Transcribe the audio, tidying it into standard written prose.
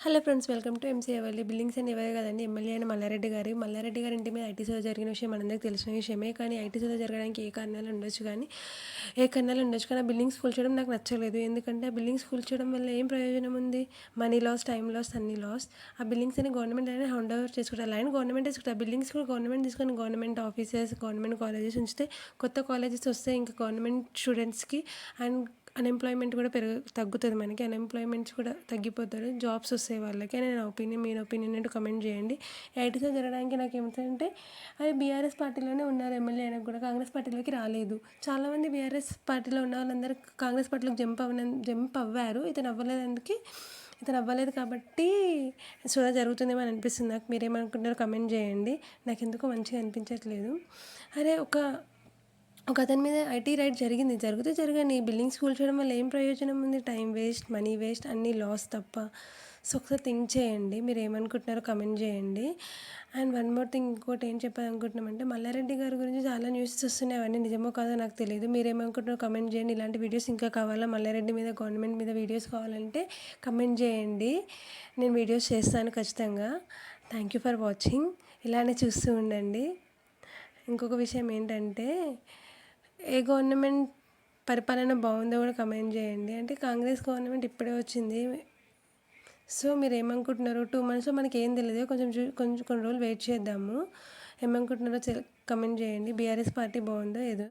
Hello friends, welcome to MC అవైలీ. Buildings అని ఎవరే కదండి, ఎమ్మెల్యే అయిన మల్లారెడ్డి గారి ఇంటి మీద ఐటీ సోదా జరిగిన విషయం మనందరికీ తెలిసిన విషయమే. కానీ ఐటీ సోదా జరగడానికి ఏ కారణాలు ఉండొచ్చు కానీ ఆ బిల్డింగ్స్ కూల్చడం నాకు నచ్చలేదు. ఎందుకంటే ఆ బిల్డింగ్స్ కూల్చడం వల్ల ఏం ప్రయోజనం ఉంది? మనీ లాస్, టైం లాస్, అన్ని లాస్. ఆ బిల్డింగ్స్ అని గవర్నమెంట్ అయినా హ్యాండ్ ఓవర్ చేసుకుంటారు. ల్యాండ్ గవర్నమెంట్ తీసుకుంటారు, ఆ బిల్డింగ్స్ కూడా గవర్నమెంట్ తీసుకొని గవర్నమెంట్ ఆఫీసెస్, గవర్నమెంట్ కాలేజెస్ ఉంచితే కొత్త కాలేజెస్ వస్తే ఇంకా గవర్నమెంట్ స్టూడెంట్స్కి అండ్ అన్ఎంప్లాయ్మెంట్ కూడా తగ్గుతుంది. మనకి అన్ఎంప్లాయ్మెంట్స్ కూడా తగ్గిపోతారు, జాబ్స్ వస్తాయి వాళ్ళకి అని నా ఒపీనియన్. మీ ఒపీనియన్ ఏంటో కమెంట్ చేయండి. ఐటీసీ జరగడానికి నాకు ఏమిటంటే, అది బీఆర్ఎస్ పార్టీలోనే ఉన్నారు ఎమ్మెల్యే అయినా కూడా కాంగ్రెస్ పార్టీలోకి రాలేదు. చాలామంది బీఆర్ఎస్ పార్టీలో ఉన్న వాళ్ళందరూ కాంగ్రెస్ పార్టీలోకి జంప్ అవ్వారు. ఇతను అవ్వలేదు కాబట్టి సోదా జరుగుతుందేమో అని అనిపిస్తుంది నాకు. మీరేమనుకుంటున్నారో కమెంట్ చేయండి. నాకు ఎందుకో మంచిగా అనిపించట్లేదు. అరే, ఒక అతని మీద ఐటీ రైడ్ జరగని బిల్డింగ్స్ కూల్చడం వల్ల ఏం ప్రయోజనం ఉంది? టైం వేస్ట్, మనీ వేస్ట్, అన్నీ లాస్ తప్ప. సో ఒకసారి థింక్ చేయండి. మీరు ఏమనుకుంటున్నారో కమెంట్ చేయండి. అండ్ వన్ మోర్ థింగ్, ఇంకోటి ఏం చెప్పాలనుకుంటున్నామంటే, మల్లారెడ్డి గారి గురించి చాలా న్యూసెస్ వస్తున్నాయి. అవన్నీ నిజమో కాదో నాకు తెలియదు. మీరు ఏమనుకుంటున్నారో కమెంట్ చేయండి. ఇలాంటి వీడియోస్ ఇంకా కావాలా? మల్లారెడ్డి మీద, గవర్నమెంట్ మీద వీడియోస్ కావాలంటే కమెంట్ చేయండి. నేను వీడియోస్ చేస్తాను ఖచ్చితంగా. Thank you for watching. ఇలానే చూస్తూ ఉండండి. ఇంకొక విషయం ఏంటంటే, ఏ గవర్నమెంట్ పరిపాలన బాగుందో కూడా కమెంట్ చేయండి. అంటే కాంగ్రెస్ గవర్నమెంట్ ఇప్పుడే వచ్చింది. సో మీరు ఏమనుకుంటున్నారు? 2 మంత్స్లో మనకి ఏం తెలియదు. కొన్ని రోజులు వెయిట్ చేద్దాము. ఏమనుకుంటున్నారో కమెంట్ చేయండి. బీఆర్ఎస్ పార్టీ బాగుందో ఏదో.